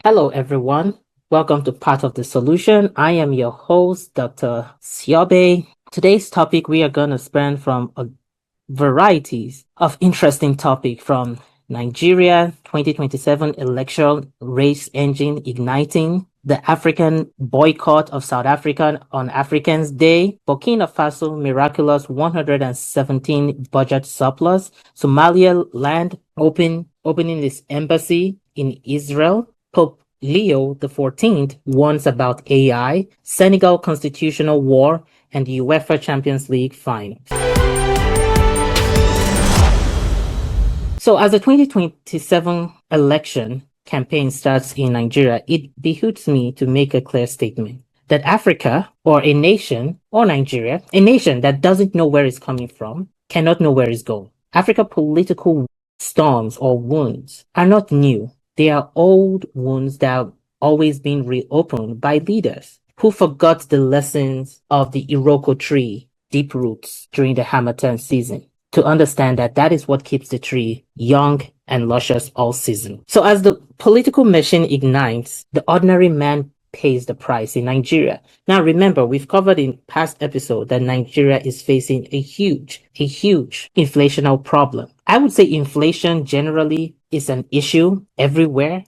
Hello, everyone. Welcome to Part of the Solution. I am your host, Dr. Siobe. Today's topic, we are going to span from varieties of interesting topic from Nigeria 2027 election race engine igniting, the African boycott of South Africa on Africans Day, Burkina Faso miraculous 117 budget surplus, Somaliland opening its embassy in Israel, Pope Leo XIV warns about AI, Senegal constitutional war, and UEFA Champions League finals. So as the 2027 election campaign starts in Nigeria, it behooves me to make a clear statement that Africa, or a nation, or Nigeria, a nation that doesn't know where it's coming from, cannot know where it's going. Africa political storms or wounds are not new. They are old wounds that have always been reopened by leaders who forgot the lessons of the Iroko tree deep roots during the Harmattan season, to understand that that is what keeps the tree young and luscious all season. So as the political machine ignites, the ordinary man pays the price in Nigeria. Now remember, we've covered in past episode that Nigeria is facing a huge inflational problem. I would say inflation generally is an issue everywhere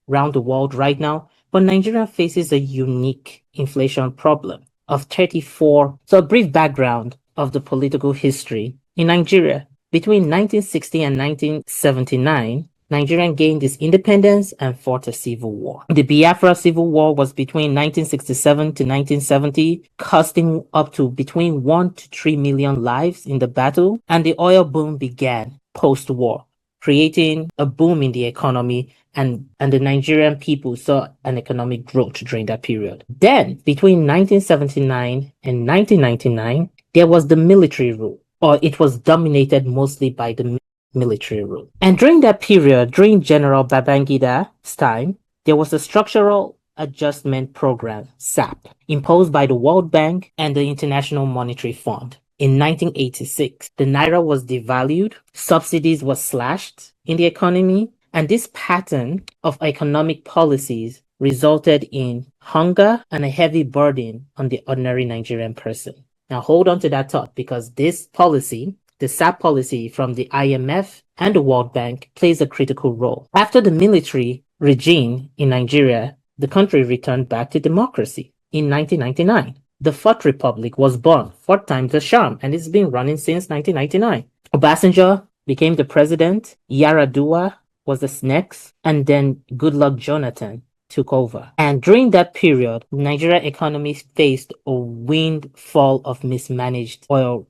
around the world right now, but Nigeria faces a unique inflation problem of 34. So a brief background of the political history. In Nigeria, between 1960 and 1979, Nigeria gained its independence and fought a civil war. The Biafra Civil War was between 1967 to 1970, costing up to between 1 to 3 million lives in the battle, and the oil boom began post-war, creating a boom in the economy, and the Nigerian people saw an economic growth during that period. Then, between 1979 and 1999, there was the military rule, or it was dominated mostly by the military rule. And during that period, during General Babangida's time, there was a structural adjustment program, SAP, imposed by the World Bank and the International Monetary Fund. In 1986, the Naira was devalued, subsidies were slashed in the economy, and this pattern of economic policies resulted in hunger and a heavy burden on the ordinary Nigerian person. Now hold on to that thought, because this policy, the SAP policy from the IMF and the World Bank, plays a critical role. After the military regime in Nigeria, the country returned back to democracy in 1999. The Fourth Republic was born, fourth time's the charm, and it's been running since 1999. Obasanjo became the president, Yaradua was the next, and then Goodluck Jonathan took over. And during that period, Nigeria economy faced a windfall of mismanaged oil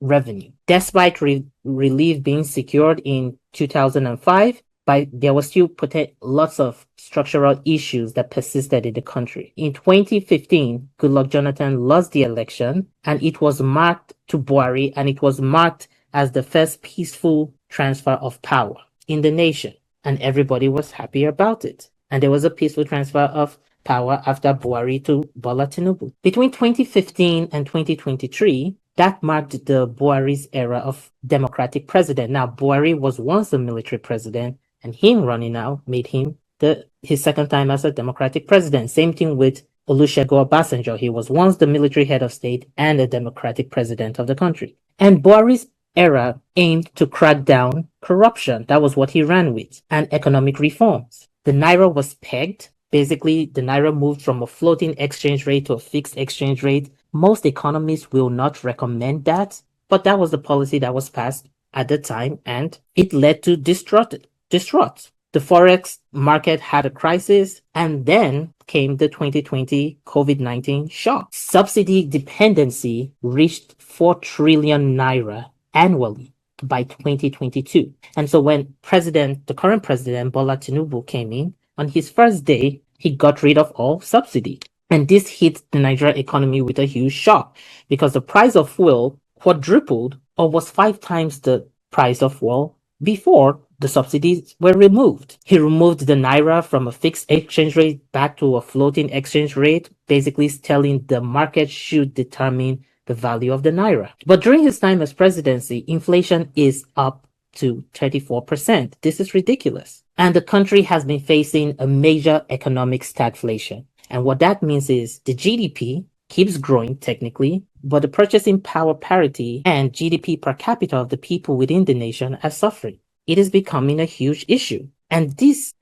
revenue. Despite relief being secured in 2005, there was still lots of structural issues that persisted in the country. In 2015, Goodluck Jonathan lost the election, and it was marked to Buhari, and it was marked as the first peaceful transfer of power in the nation, and everybody was happy about it. And there was a peaceful transfer of power after Buhari to Bola Tinubu. Between 2015 and 2023, that marked the Buhari's era of democratic president. Now, Buhari was once a military president, and him running now made him his second time as a democratic president. Same thing with Olusegun Obasanjo. He was once the military head of state and a democratic president of the country. And Buhari's era aimed to crack down corruption. That was what he ran with, and economic reforms. The Naira was pegged. Basically, the Naira moved from a floating exchange rate to a fixed exchange rate. Most economists will not recommend that, but that was the policy that was passed at the time, and it led to distraught. The forex market had a crisis, and then came the 2020 COVID-19 shock. Subsidy dependency reached 4 trillion Naira annually by 2022. And so when the current president, Bola Tinubu, came in, on his first day, he got rid of all subsidy. And this hit the Nigerian economy with a huge shock, because the price of fuel quadrupled, or was 5 times the price of fuel before the subsidies were removed. He removed the Naira from a fixed exchange rate back to a floating exchange rate, basically telling the market should determine the value of the Naira. But during his time as presidency, inflation is up to 34%. This is ridiculous. And the country has been facing a major economic stagflation. And what that means is the GDP keeps growing technically, but the purchasing power parity and GDP per capita of the people within the nation are suffering. It is becoming a huge issue. And this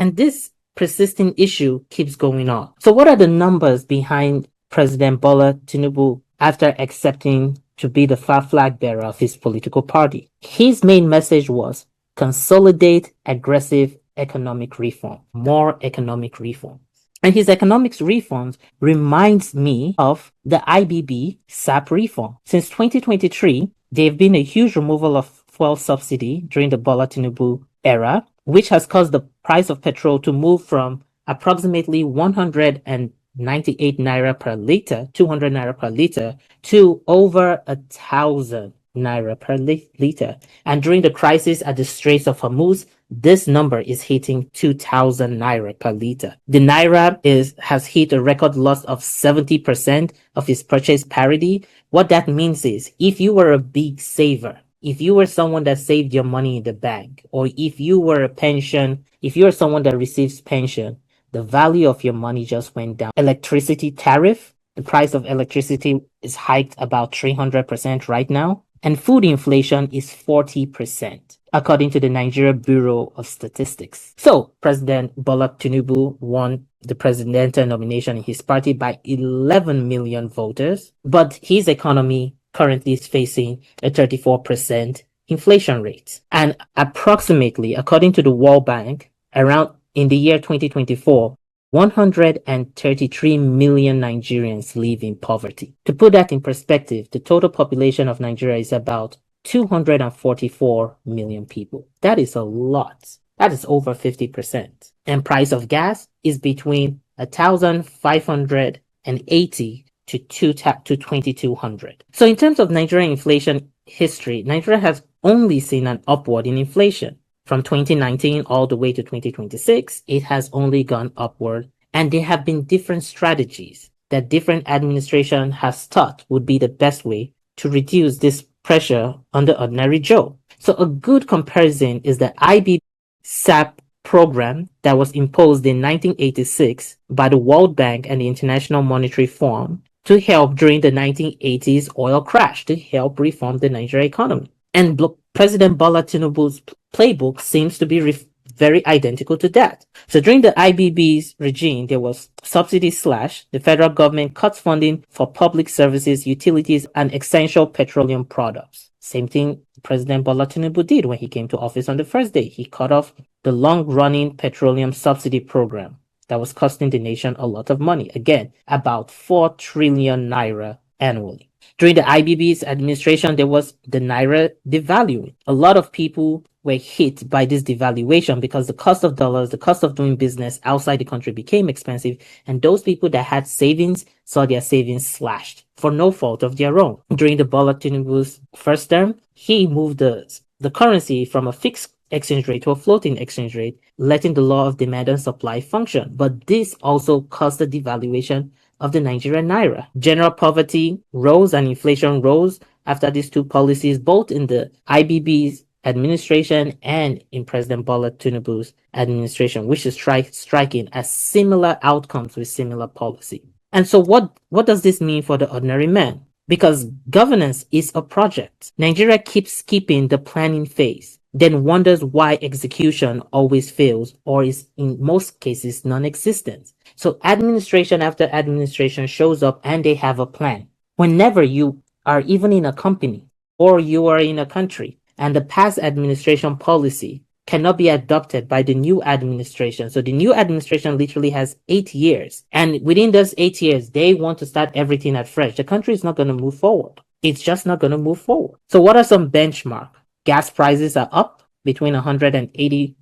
persisting issue keeps going on. So what are the numbers behind President Bola Tinubu after accepting to be the flag bearer of his political party? His main message was consolidate aggressive economic reform, more economic reform. And his economics reforms reminds me of the IBB SAP reform. Since 2023, there have been a huge removal of fuel subsidy during the Bola Tinubu era, which has caused the price of petrol to move from approximately 198 naira per liter, 200 naira per liter, to over 1,000 naira per liter. And during the crisis at the Straits of Hormuz, this number is hitting 2,000 naira per liter. The naira has hit a record loss of 70% of its purchase parity. What that means is, if you were a big saver, if you were someone that saved your money in the bank, or if you were if you're someone that receives pension, the value of your money just went down. Electricity tariff, the price of electricity is hiked about 300% right now. And food inflation is 40%, according to the Nigeria Bureau of Statistics. So President Bola Tinubu won the presidential nomination in his party by 11 million voters, but his economy currently is facing a 34% inflation rate. And approximately, according to the World Bank, around in the year 2024, 133 million Nigerians live in poverty. To put that in perspective, the total population of Nigeria is about 244 million people. That is a lot. That is over 50%. And price of gas is between 1,580 to 2,200. So in terms of Nigerian inflation history, Nigeria has only seen an upward in inflation. From 2019 all the way to 2026, it has only gone upward. And there have been different strategies that different administration has thought would be the best way to reduce this pressure on the ordinary Joe. So a good comparison is the IB SAP program that was imposed in 1986 by the World Bank and the International Monetary Fund to help during the 1980s oil crash, to help reform the Nigerian economy. And President Bola Tinubu's playbook seems to be very identical to that. So during the IBB's regime, there was subsidy slash. The federal government cuts funding for public services, utilities, and essential petroleum products. Same thing President Bola Tinubu did when he came to office on the first day. He cut off the long-running petroleum subsidy program that was costing the nation a lot of money. Again, about 4 trillion naira annually. During the IBB's administration, there was the naira devaluing. A lot of people were hit by this devaluation because the cost of dollars, the cost of doing business outside the country became expensive, and those people that had savings saw their savings slashed for no fault of their own. During the Bola Tinubu's first term, he moved the currency from a fixed exchange rate to a floating exchange rate, letting the law of demand and supply function. But this also caused the devaluation of the Nigerian naira. General poverty rose and inflation rose after these two policies, both in the IBB's administration and in President Bola Tinubu's administration, which is striking as similar outcomes with similar policy. And so what does this mean for the ordinary man? Because governance is a project. Nigeria keeps skipping the planning phase, then wonders why execution always fails or is in most cases non-existent. So administration after administration shows up and they have a plan. Whenever you are even in a company or you are in a country and the past administration policy cannot be adopted by the new administration. So the new administration literally has 8 years. And within those 8 years, they want to start everything at fresh. The country is not going to move forward. It's just not going to move forward. So what are some benchmarks? Gas prices are up between 580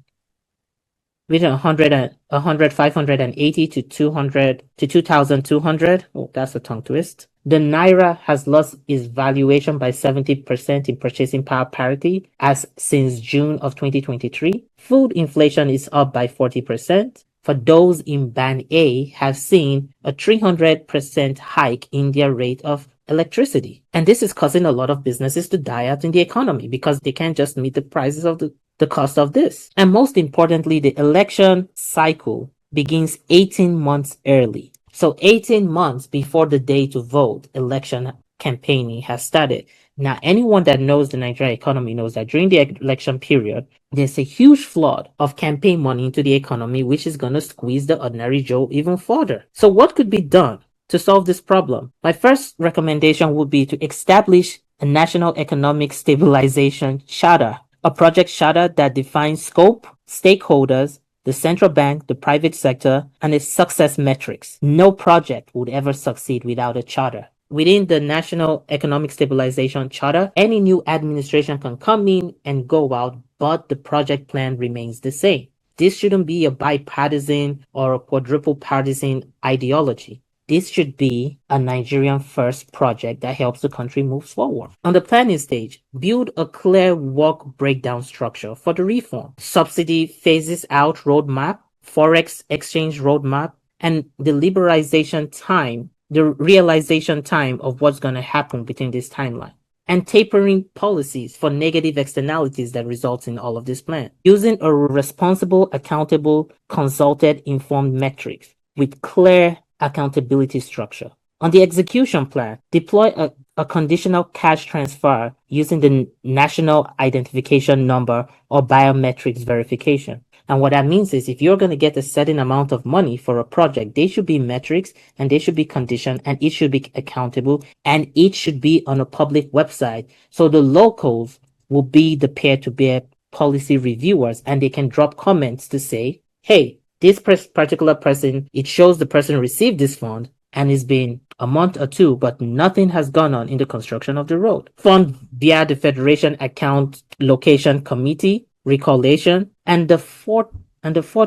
to 200 to 2,200. Oh, that's a tongue twist. The naira has lost its valuation by 70% in purchasing power parity as since June of 2023. Food inflation is up by 40%. For those in Band A have seen a 300% hike in their rate of electricity. And this is causing a lot of businesses to die out in the economy because they can't just meet the prices of the the cost of this. And most importantly, the election cycle begins 18 months early. So 18 months before the day to vote, election campaigning has started. Now, anyone that knows the Nigerian economy knows that during the election period, there's a huge flood of campaign money into the economy, which is going to squeeze the ordinary Joe even further. So what could be done to solve this problem? My first recommendation would be to establish a national economic stabilization charter, a project charter that defines scope, stakeholders, the central bank, the private sector, and its success metrics. No project would ever succeed without a charter. Within the National Economic Stabilization Charter, any new administration can come in and go out, but the project plan remains the same. This shouldn't be a bipartisan or a quadruple partisan ideology. This should be a Nigerian first project that helps the country move forward. On the planning stage, build a clear work breakdown structure for the reform. Subsidy phases out roadmap, forex exchange roadmap, and the liberalization time, the realization time of what's going to happen between this timeline. And tapering policies for negative externalities that result in all of this plan. Using a responsible, accountable, consulted, informed metrics with clear accountability structure. On the execution plan, deploy a conditional cash transfer using the national identification number or biometrics verification. And what that means is if you're going to get a certain amount of money for a project, they should be metrics and they should be conditioned and it should be accountable and it should be on a public website. So the locals will be the peer-to-peer policy reviewers and they can drop comments to say, hey, this particular person, it shows the person received this fund and it's been a month or two, but nothing has gone on in the construction of the road. Fund via the Federation Account Location Committee, recollation, and the 4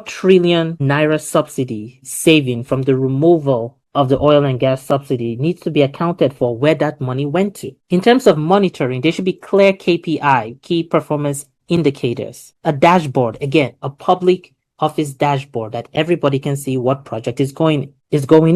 trillion naira subsidy saving from the removal of the oil and gas subsidy needs to be accounted for where that money went to. In terms of monitoring, there should be clear KPI, key performance indicators, a dashboard, again, a public office dashboard that everybody can see what project is going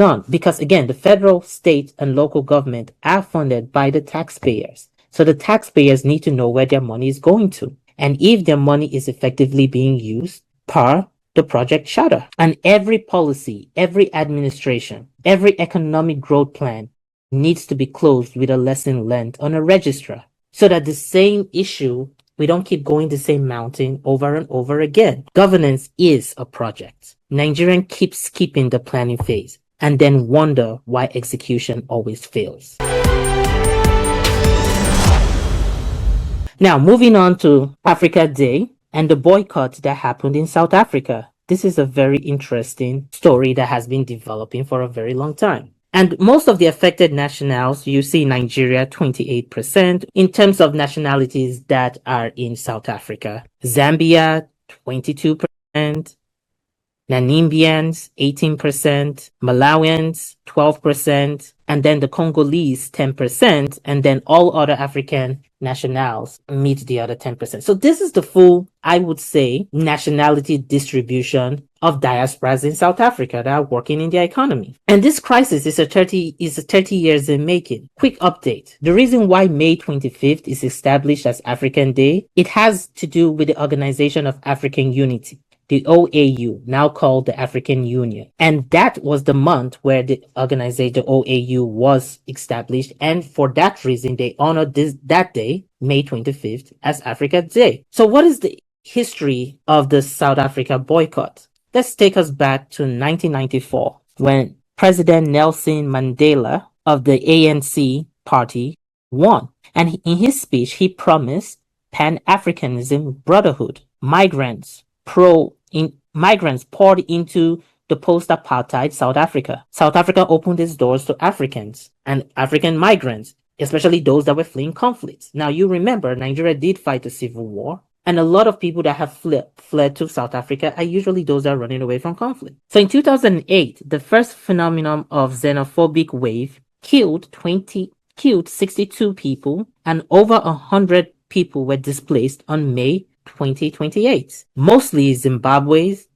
on. Because again, the federal, state, and local government are funded by the taxpayers. So the taxpayers need to know where their money is going to. And if their money is effectively being used per the project charter. And every policy, every administration, every economic growth plan needs to be closed with a lesson learned on a register so that the same issue, we don't keep going the same mountain over and over again. Governance is a project. Nigerian keeps skipping the planning phase and then wonder why execution always fails. Now, moving on to Africa Day and the boycott that happened in South Africa. This is a very interesting story that has been developing for a very long time. And most of the affected nationals, you see Nigeria, 28%. In terms of nationalities that are in South Africa, Zambia, 22%. Namibians, 18%, Malawians, 12%, and then the Congolese, 10%, and then all other African nationals meet the other 10%. So this is the full, I would say, nationality distribution of diasporas in South Africa that are working in their economy. And this crisis is 30 years in making. Quick update. The reason why May 25th is established as African Day, it has to do with the Organization of African Unity, the OAU, now called the African Union. And that was the month where the organization, the OAU, was established. And for that reason, they honored that day, May 25th, as Africa Day. So what is the history of the South Africa boycott? Let's take us back to 1994, when President Nelson Mandela of the ANC party won. And in his speech, he promised Pan-Africanism brotherhood. Migrants poured into the post-apartheid South Africa. South Africa opened its doors to Africans and African migrants, especially those that were fleeing conflicts. Now, you remember, Nigeria did fight a civil war, and a lot of people that have fled to South Africa are usually those that are running away from conflict. So in 2008, the first phenomenon of xenophobic wave killed 62 people, and over 100 people were displaced on May 2028. Mostly Zimbabweans,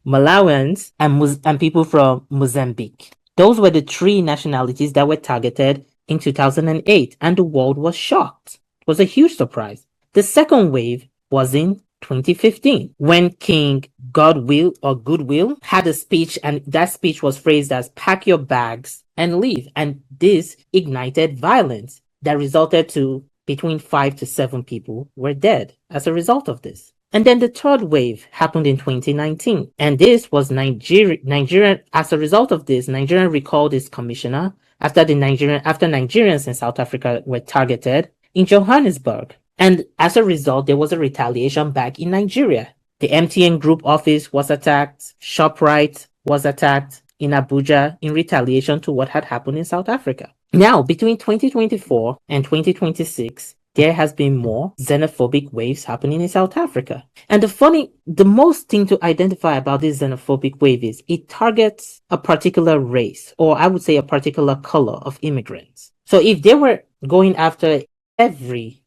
Malawians, and people from Mozambique. Those were the three nationalities that were targeted in 2008, and the world was shocked. It was a huge surprise. The second wave was in 2015 when King Goodwill had a speech, and that speech was phrased as pack your bags and leave. And this ignited violence that resulted to between 5 to 7 people were dead as a result of this. And then the third wave happened in 2019. And this was Nigeria. As a result of this, Nigeria recalled its commissioner after Nigerians in South Africa were targeted in Johannesburg. And as a result, there was a retaliation back in Nigeria. The MTN Group office was attacked. ShopRite was attacked in Abuja in retaliation to what had happened in South Africa. Now, between 2024 and 2026, there has been more xenophobic waves happening in South Africa. And the most thing to identify about this xenophobic wave is it targets a particular race, or I would say a particular color of immigrants. So if they were going after everyone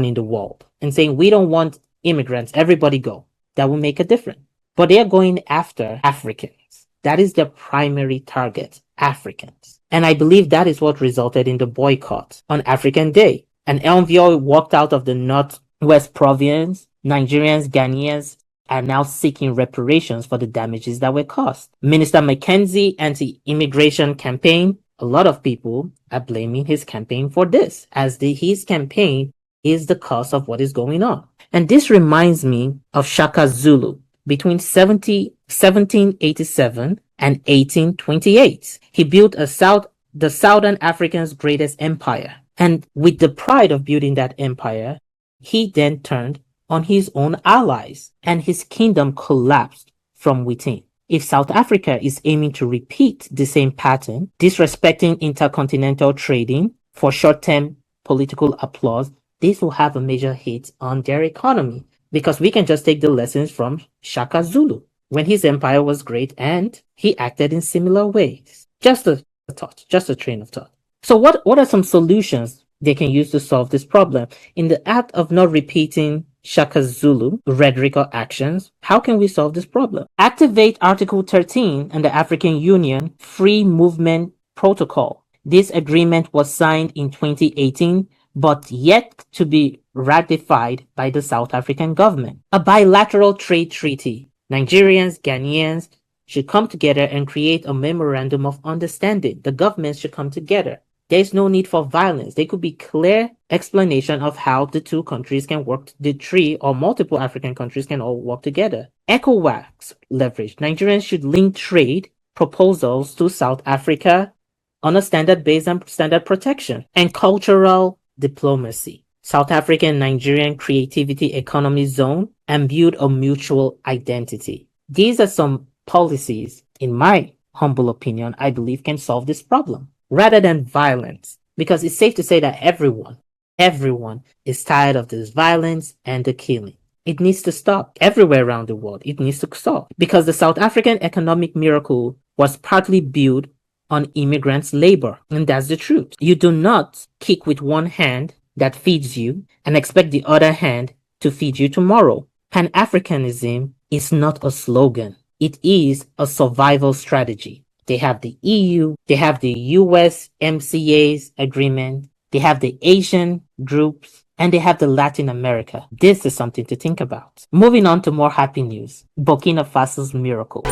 in the world and saying, we don't want immigrants, everybody go, that will make a difference. But they're going after Africans. That is their primary target, Africans. And I believe that is what resulted in the boycott on African Day. An envoy walked out of the Northwest Province. Nigerians, Ghanaians are now seeking reparations for the damages that were caused. Minister McKenzie anti-immigration campaign, a lot of people are blaming his campaign for this, as his campaign is the cause of what is going on. And this reminds me of Shaka Zulu between 1787 and 1828. He built the Southern African's greatest empire. And with the pride of building that empire, he then turned on his own allies, and his kingdom collapsed from within. If South Africa is aiming to repeat the same pattern, disrespecting intercontinental trading for short-term political applause, this will have a major hit on their economy, because we can just take the lessons from Shaka Zulu when his empire was great and he acted in similar ways. Just a train of thought. So what are some solutions they can use to solve this problem? In the act of not repeating Shaka Zulu rhetoric or actions, how can we solve this problem? Activate Article 13 in the African Union Free Movement Protocol. This agreement was signed in 2018, but yet to be ratified by the South African government. A bilateral trade treaty. Nigerians, Ghanaians should come together and create a memorandum of understanding. The governments should come together. There's no need for violence. There could be clear explanation of how the two countries can work, the three or multiple African countries can all work together. ECOWAS leverage. Nigerians should link trade proposals to South Africa on a standard base and standard protection. And cultural diplomacy. South African and Nigerian creativity economy zone and build a mutual identity. These are some policies, in my humble opinion, I believe can solve this problem rather than violence, because it's safe to say that everyone is tired of this violence and the killing. It needs to stop everywhere around the world. It needs to stop because the South African economic miracle was partly built on immigrants' labor, and that's the truth. You do not kick with one hand that feeds you and expect the other hand to feed you tomorrow. Pan-Africanism is not a slogan. It is a survival strategy. They have the EU, they have the US MCA's agreement, they have the Asian groups, and they have the Latin America. This is something to think about. Moving on to more happy news. Burkina Faso's miracle.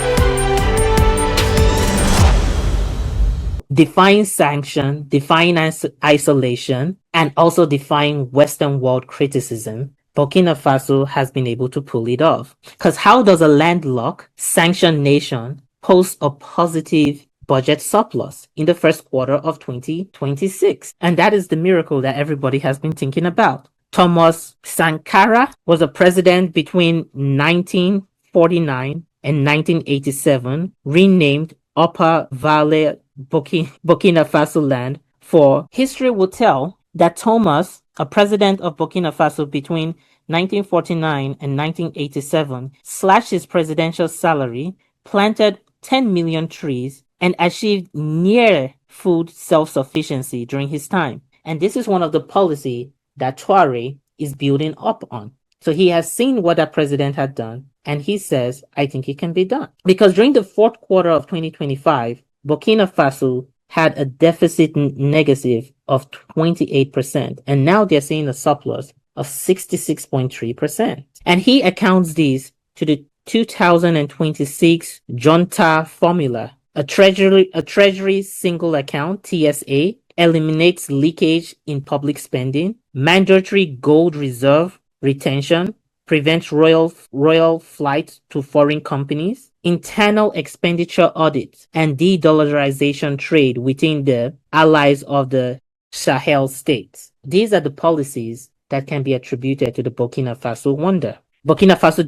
Defying sanction, defying isolation, and also defying Western world criticism, Burkina Faso has been able to pull it off. Because how does a landlocked, sanctioned nation post a positive budget surplus in the first quarter of 2026? And that is the miracle that everybody has been thinking about. Thomas Sankara was a president between 1949 and 1987, renamed Upper Valley Burkina Faso land, for history will tell that Thomas, a president of Burkina Faso between 1949 and 1987, slashed his presidential salary, planted 10 million trees, and achieved near food self-sufficiency during his time. And this is one of the policy that Traoré is building up on. So he has seen what that president had done, and he says, I think it can be done. Because during the fourth quarter of 2025, Burkina Faso had a deficit negative of 28%, and now they're seeing a surplus of 66.3%. And he accounts these to the 2026 junta formula. A treasury single account, TSA, eliminates leakage in public spending, mandatory gold reserve retention, prevents royal flights to foreign companies, internal expenditure audits, and de-dollarization trade within the allies of the Sahel states. These are the policies that can be attributed to the Burkina Faso wonder. Burkina Faso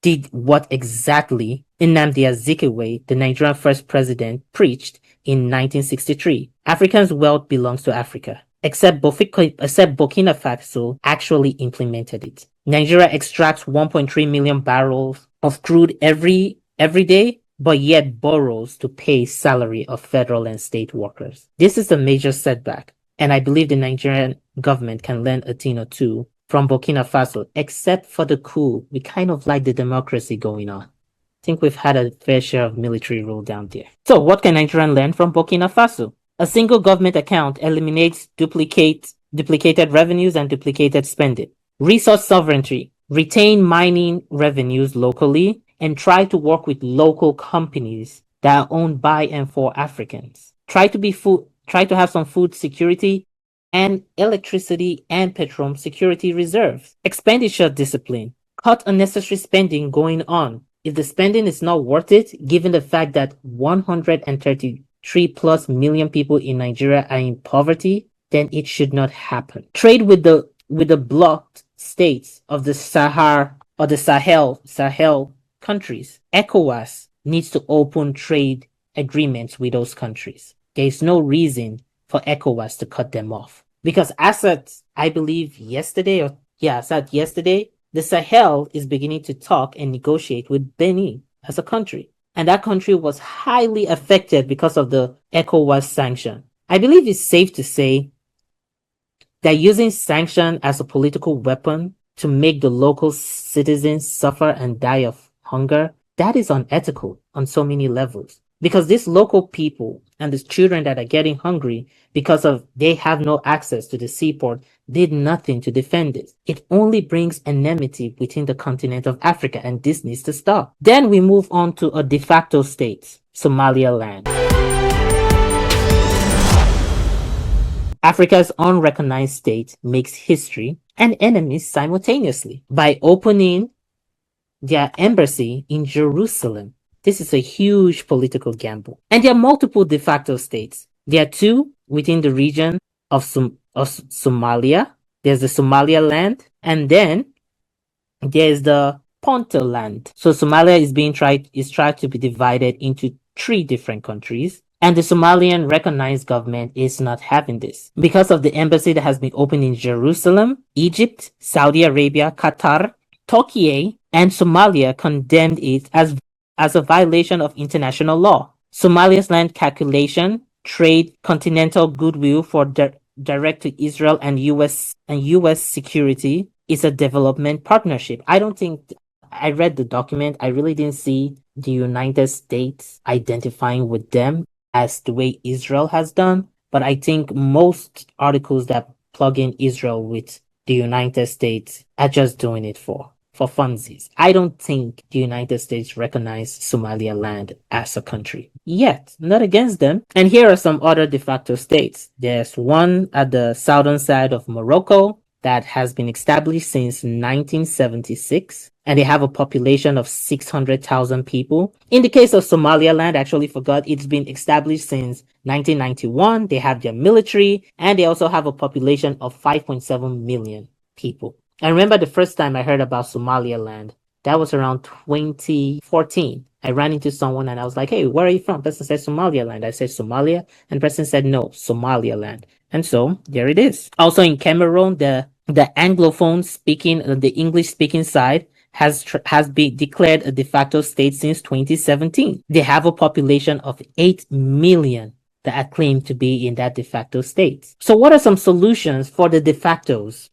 did what exactly Nnamdi Azikiwe, the Nigerian first president, preached in 1963. Africans' wealth belongs to Africa. Except Burkina Faso actually implemented it. Nigeria extracts 1.3 million barrels of crude every day, but yet borrows to pay salary of federal and state workers. This is a major setback, and I believe the Nigerian government can learn a thing or two from Burkina Faso, except for the coup. We kind of like the democracy going on. I think we've had a fair share of military rule down there. So what can Nigerian learn from Burkina Faso? A single government account eliminates duplicated revenues and duplicated spending. Resource sovereignty. Retain mining revenues locally and try to work with local companies that are owned by and for Africans. Try to have some food security and electricity and petroleum security reserves. Expenditure discipline. Cut unnecessary spending going on. If the spending is not worth it, given the fact that 133 plus million people in Nigeria are in poverty, then it should not happen. Trade with the blocked states of the Sahel countries. ECOWAS needs to open trade agreements with those countries. There is no reason for ECOWAS to cut them off. Because I believe yesterday, the Sahel is beginning to talk and negotiate with Benin as a country. And that country was highly affected because of the ECOWAS sanction. I believe it's safe to say that using sanction as a political weapon to make the local citizens suffer and die of hunger, that is unethical on so many levels. Because these local people and the children that are getting hungry because of they have no access to the seaport did nothing to defend it. It only brings enmity within the continent of Africa, and this needs to stop. Then we move on to a de facto state, Somaliland. Africa's unrecognized state makes history and enemies simultaneously by opening their embassy in Jerusalem. This is a huge political gamble. And there are multiple de facto states. There are two within the region of Somalia. There's the Somaliland, and then there's the Puntland. So Somalia is tried to be divided into 3 different countries. And the Somalian recognized government is not having this. Because of the embassy that has been opened in Jerusalem, Egypt, Saudi Arabia, Qatar, Turkey, and Somalia condemned it as a violation of international law. Somalia's land calculation, trade, continental goodwill for direct to Israel and US security is a development partnership. I read the document. I really didn't see the United States identifying with them as the way Israel has done. But I think most articles that plug in Israel with the United States are just doing it for funsies. I don't think the United States recognize Somaliland as a country yet. Not against them. And here are some other de facto states. There's one at the southern side of Morocco that has been established since 1976, and they have a population of 600,000 people. In the case of Somaliland, I actually forgot, it's been established since 1991. They have their military, and they also have a population of 5.7 million people. I remember the first time I heard about Somaliland, that was around 2014. I ran into someone and I was like, hey, where are you from? The person said Somaliland. I said Somalia, and the person said no, Somaliland. And so there it is. Also in Cameroon, the Anglophone speaking, the English speaking side has been declared a de facto state since 2017. They have a population of 8 million that are claimed to be in that de facto state. So what are some solutions for the de factos?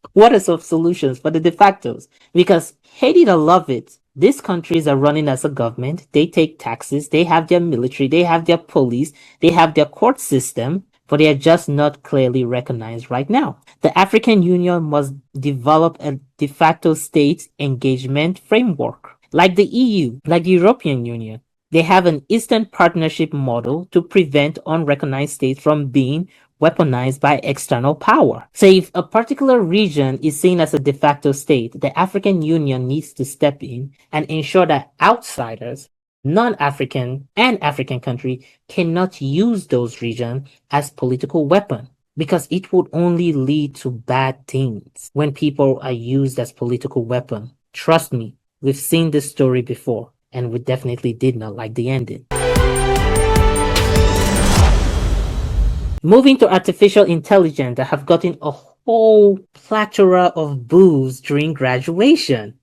Because hate it or love it, these countries are running as a government. They take taxes. They have their military. They have their police. They have their court system. but they are just not clearly recognized right now. The African Union must develop a de facto state engagement framework, like the EU, like the European Union. They have an Eastern Partnership model to prevent unrecognized states from being weaponized by external power. So if a particular region is seen as a de facto state, the African Union needs to step in and ensure that outsiders, non-African and African countries, cannot use those regions as political weapon, because it would only lead to bad things when people are used as political weapon. Trust me, we've seen this story before, and we definitely did not like the ending. Moving to artificial intelligence that have gotten a whole plethora of boos during graduation.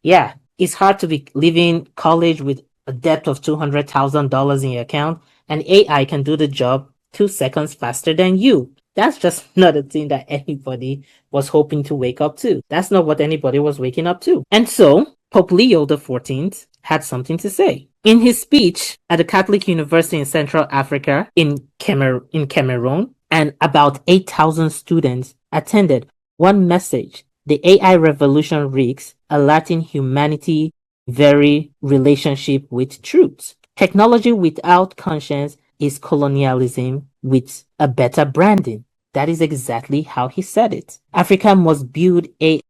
Yeah, it's hard to be leaving college with a debt of $200,000 in your account, and AI can do the job 2 seconds faster than you. That's just not a thing that anybody was hoping to wake up to. That's not what anybody was waking up to. And so, Pope Leo XIV had something to say. In his speech at the Catholic University in Central Africa in Cameroon, and about 8,000 students attended, one message: the AI revolution risks alerting humanity very relationship with truth. Technology without conscience is colonialism with a better branding. That is exactly how he said it. Africa must build AI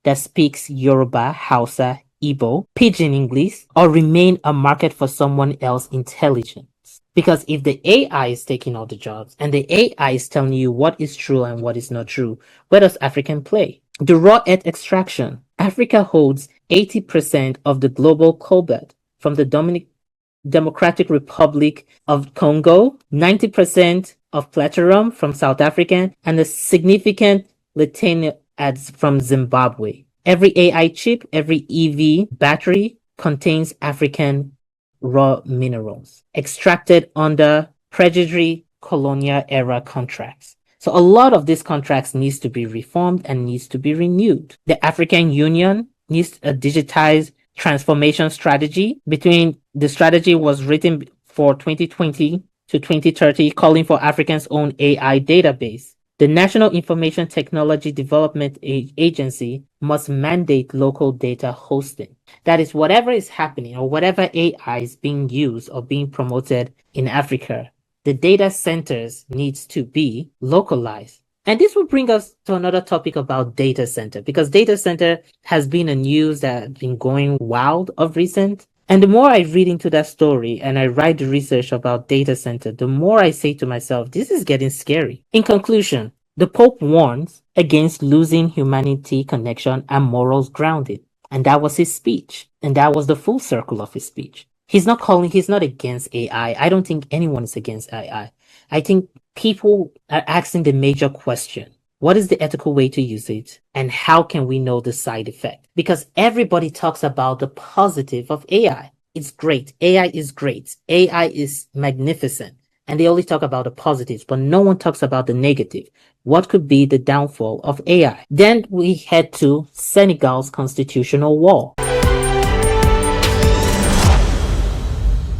that speaks Yoruba, Hausa, Igbo, Pidgin English, or remain a market for someone else's intelligence. Because if the AI is taking all the jobs and the AI is telling you what is true and what is not true, where does African play? The raw earth extraction. Africa holds 80% of the global cobalt from the Democratic Republic of Congo, 90% of platinum from South Africa, and a significant lithium from Zimbabwe. Every AI chip, every EV battery contains African raw minerals extracted under predatory colonial era contracts. So a lot of these contracts needs to be reformed and needs to be renewed. The African Union needs a digitized transformation strategy. Between the strategy was written for 2020 to 2030, calling for Africa's own AI database. The National Information Technology Development Agency must mandate local data hosting. That is, whatever is happening or whatever AI is being used or being promoted in Africa, the data centers needs to be localized. And this will bring us to another topic about data center, because data center has been a news that has been going wild of recent. And the more I read into that story and I write the research about data center, the more I say to myself, this is getting scary. In conclusion, the Pope warns against losing humanity connection and morals grounded. And that was his speech. And that was the full circle of his speech. He's not against AI. I don't think anyone is against AI. I think people are asking the major question: what is the ethical way to use it? And how can we know the side effect? Because everybody talks about the positive of AI. It's great. AI is great. AI is magnificent. And they only talk about the positives, but no one talks about the negative. What could be the downfall of AI? Then we head to Senegal's constitutional war.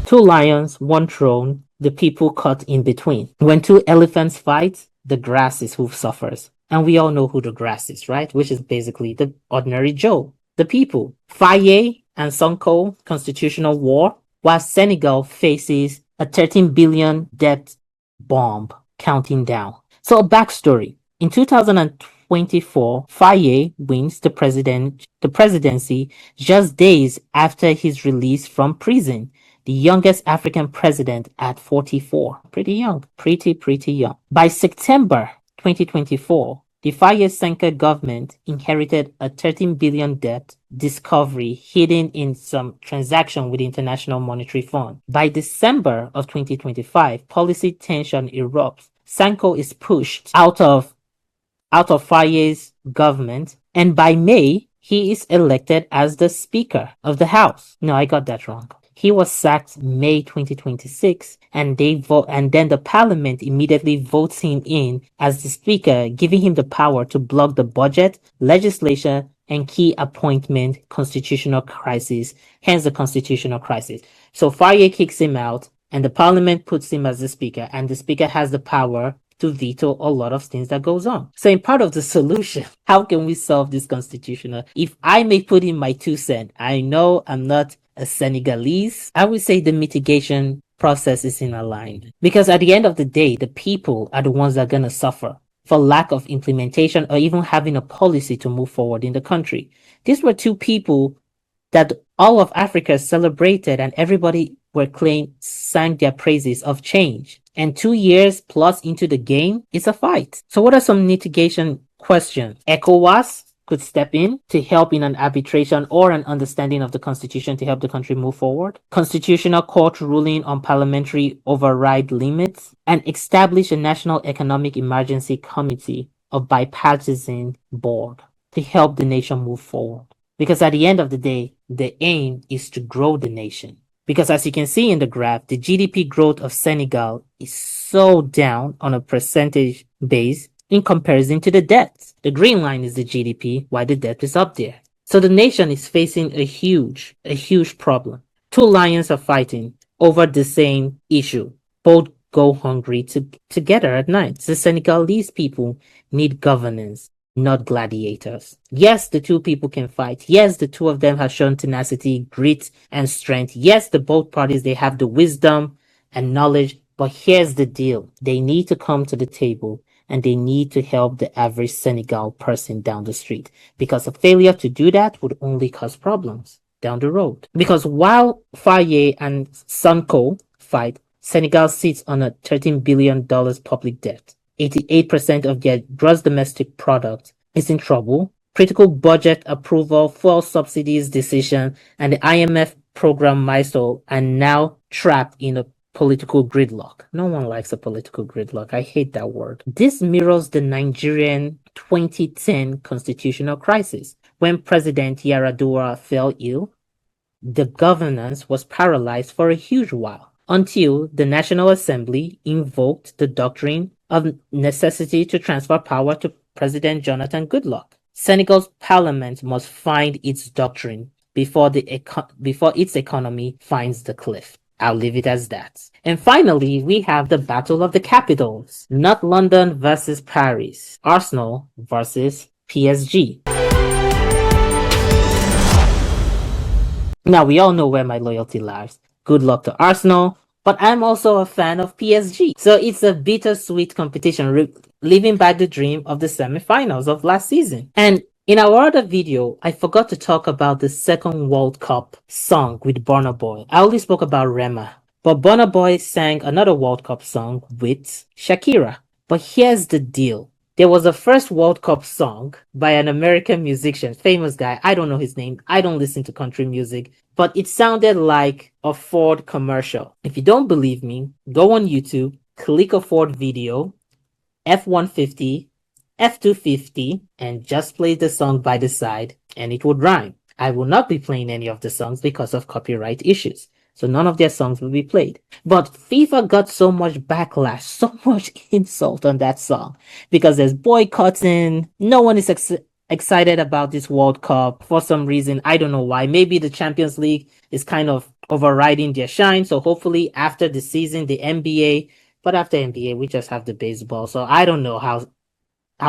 2 lions, 1 throne, the people caught in between. When 2 elephants fight, the grass is who suffers. And we all know who the grass is, right? Which is basically the ordinary Joe, the people. Faye and Sonko constitutional war, while Senegal faces a 13 billion debt bomb counting down. So a backstory. In 2024, Faye wins the presidency just days after his release from prison. The youngest African president at 44. Pretty young. Pretty young. By September 2024, the Faye Sankara government inherited a 13 billion debt discovery hidden in some transaction with the International Monetary Fund. By December of 2025, policy tension erupts. Sonko is pushed out of Faye's government, and by May, he is elected as the Speaker of the House. No, I got that wrong. He was sacked May 2026, and then the parliament immediately votes him in as the speaker, giving him the power to block the budget, legislation, and key appointment constitutional crisis, hence the constitutional crisis. So Faye kicks him out, and the parliament puts him as the speaker, and the speaker has the power to veto a lot of things that goes on. So in part of the solution, how can we solve this constitutional? If I may put in my 2 cents, I know I'm not a Senegalese. I would say the mitigation process is in alignment. Because at the end of the day, the people are the ones that are going to suffer for lack of implementation or even having a policy to move forward in the country. These were two people that all of Africa celebrated and everybody sang their praises of change. And 2 years plus into the game, it's a fight. So what are some mitigation questions? ECOWAS could step in to help in an arbitration or an understanding of the constitution to help the country move forward. Constitutional court ruling on parliamentary override limits, and establish a national economic emergency committee of bipartisan board to help the nation move forward. Because at the end of the day, the aim is to grow the nation. Because as you can see in the graph, the GDP growth of Senegal is so down on a percentage base in comparison to the debt. The green line is the GDP, while the debt is up there. So the nation is facing a huge problem. Two lions are fighting over the same issue. Both go hungry together at night. The Senegalese people need governance, not gladiators. Yes, the two people can fight. Yes, the two of them have shown tenacity, grit, and strength. Yes, the both parties, they have the wisdom and knowledge. But here's the deal. They need to come to the table and they need to help the average Senegal person down the street. Because a failure to do that would only cause problems down the road. Because while Faye and Sonko fight, Senegal sits on a $13 billion public debt. 88% of their gross domestic product is in trouble. Critical budget approval, fuel subsidies decision, and the IMF program milestone are now trapped in a political gridlock. No one likes a political gridlock. I hate that word. This mirrors the Nigerian 2010 constitutional crisis. When President Yaradua fell ill, the governance was paralyzed for a huge while until the National Assembly invoked the doctrine of necessity to transfer power to President Jonathan Goodluck. Senegal's parliament must find its doctrine before its economy finds the cliff. I'll leave it as that. And finally, we have the battle of the capitals. Not London versus Paris. Arsenal versus PSG. Now, we all know where my loyalty lies. Good luck to Arsenal, but I'm also a fan of PSG. So it's a bittersweet competition, living back the dream of the semifinals of last season. And in our other video, I forgot to talk about the second World Cup song with Burna Boy. I only spoke about Rema, but Burna Boy sang another World Cup song with Shakira. But here's the deal. There was a first World Cup song by an American musician, famous guy. I don't know his name. I don't listen to country music, but it sounded like a Ford commercial. If you don't believe me, go on YouTube, click a Ford video, F-150, F-250, and just play the song by the side, and it would rhyme. I will not be playing any of the songs because of copyright issues. So none of their songs will be played. But FIFA got so much backlash, so much insult on that song because there's boycotting. No one is excited about this World Cup for some reason. I don't know why. Maybe the Champions League is kind of overriding their shine. So hopefully after the season, the NBA, but after NBA, we just have the baseball. So I don't know how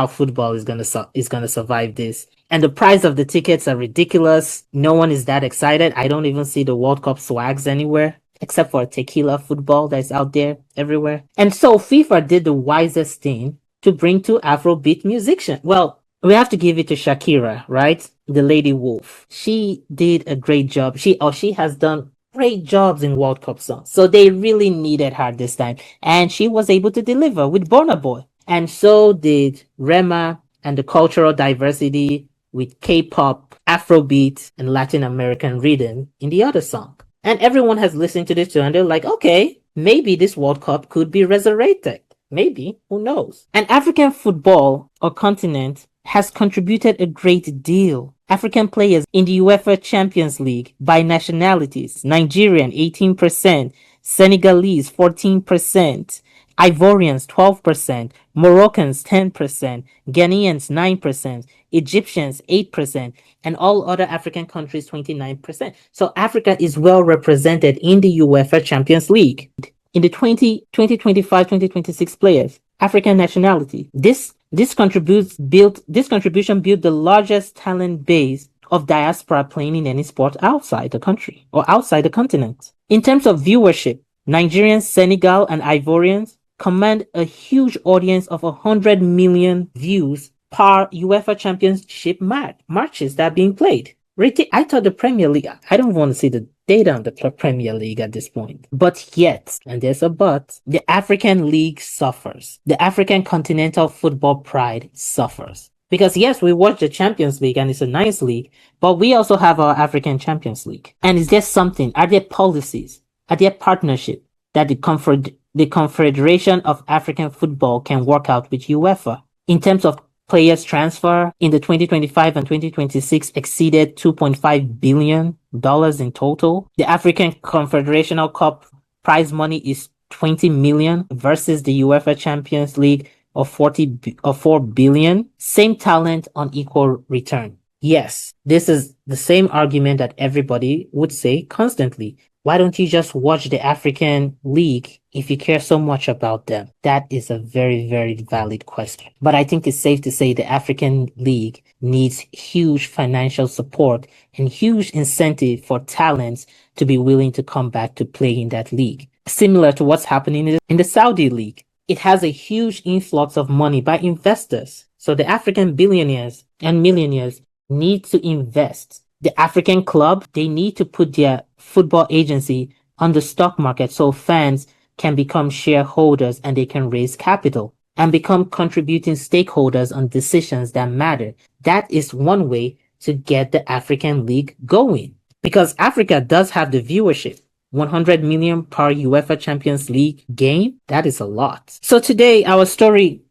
football is gonna survive this. And the price of the tickets are ridiculous. No one is that excited. I don't even see the World Cup swags anywhere, except for tequila football that's out there everywhere. And so FIFA did the wisest thing to bring two Afrobeat musicians. Well, we have to give it to Shakira, right? The Lady Wolf. She did a great job. She has done great jobs in World Cup songs. So they really needed her this time. And she was able to deliver with Burna Boy. And so did Rema and the cultural diversity with K-pop, Afrobeat, and Latin American rhythm in the other song. And everyone has listened to this too, and they're like, okay, maybe this World Cup could be resurrected. Maybe, who knows? And African football or continent has contributed a great deal. African players in the UEFA Champions League by nationalities: Nigerian 18%, Senegalese 14%, Ivorians 12%, Moroccans 10%, Ghanaians 9%, Egyptians 8%, and all other African countries 29%. So Africa is well represented in the UEFA Champions League. in the 2025, 2026 players, African nationality. This contribution built the largest talent base of diaspora playing in any sport outside the country or outside the continent. In terms of viewership, Nigerians, Senegal, and Ivorians command a huge audience of 100 million views per UEFA Championship matches that are being played. I thought the Premier League, I don't want to see the data on the Premier League at this point. But yet, and there's a but, the African League suffers. The African continental football pride suffers. Because yes, we watch the Champions League and it's a nice league, but we also have our African Champions League. And is there something, are there policies, are there partnership that the Confederation of African Football can work out with UEFA in terms of players transfer in the 2025 and 2026 exceeded $2.5 billion in total. The African Confederational Cup prize money is $20 million versus the UEFA Champions League of $4 billion. Same talent on equal return. Yes, this is the same argument that everybody would say constantly. Why don't you just watch the African League if you care so much about them? That is a very, very valid question. But I think it's safe to say the African League needs huge financial support and huge incentive for talents to be willing to come back to play in that league. Similar to what's happening in the Saudi League. It has a huge influx of money by investors. So the African billionaires and millionaires need to invest. The African club, they need to put their football agency on the stock market so fans can become shareholders and they can raise capital and become contributing stakeholders on decisions that matter. That is one way to get the African League going. Because Africa does have the viewership. 100 million per UEFA Champions League game, that is a lot. So today, our story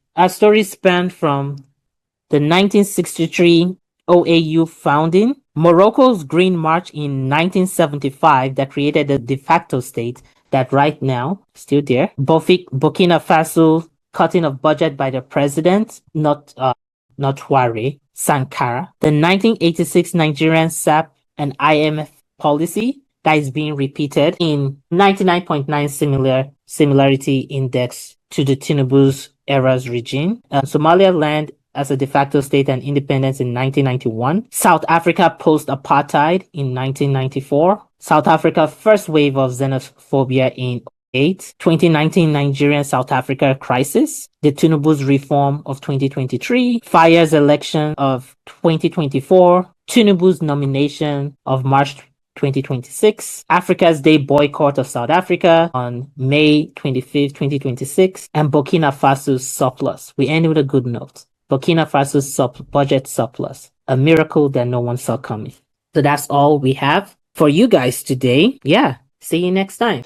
spanned from the 1963 OAU founding, Morocco's Green March in 1975 that created the de facto state that right now, still there, Burkina Faso cutting of budget by the president, not Ware, Sankara, the 1986 Nigerian SAP and IMF policy, that is being repeated in 99.9 similarity index to the Tinubu's era's regime. Somaliland as a de facto state and independence in 1991. South Africa post-apartheid in 1994. South Africa first wave of xenophobia in 2008. 2019 Nigerian-South Africa crisis. The Tinubu's reform of 2023. Faye's election of 2024. Tinubu's nomination of March 2026, Africa's Day boycott of South Africa on May 25th, 2026, and Burkina Faso's surplus. We end with a good note. Burkina Faso's budget surplus, a miracle that no one saw coming. So that's all we have for you guys today. Yeah, see you next time.